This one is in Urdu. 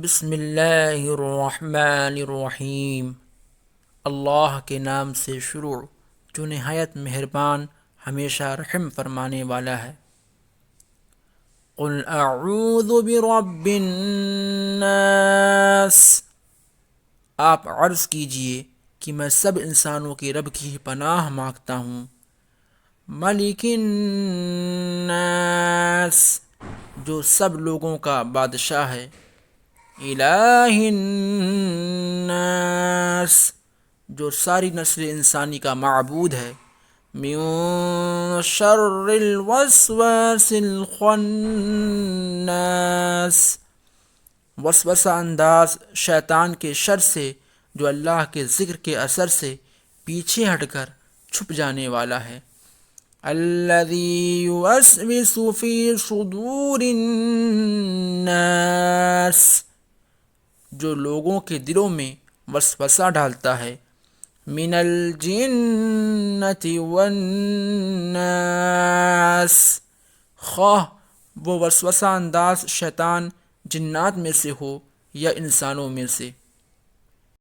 بسم اللہ الرحمن الرحیم۔ اللہ کے نام سے شروع جو نہایت مہربان ہمیشہ رحم فرمانے والا ہے۔ قل اعوذ برب الناس، آپ عرض کیجئے کہ میں سب انسانوں کے رب کی پناہ مانگتا ہوں۔ ملک الناس، جو سب لوگوں کا بادشاہ ہے۔ الہ الناس، جو ساری نسل انسانی کا معبود ہے۔ من شر الوسواس الخناس، وسوسہ انداز شیطان کے شر سے جو اللہ کے ذکر کے اثر سے پیچھے ہٹ کر چھپ جانے والا ہے۔ الذی یوسوس فی صدور الناس، جو لوگوں کے دلوں میں وسوسہ ڈالتا ہے۔ من الجنۃ والناس، خواہ وہ وسوسہ انداز شیطان جنات میں سے ہو یا انسانوں میں سے۔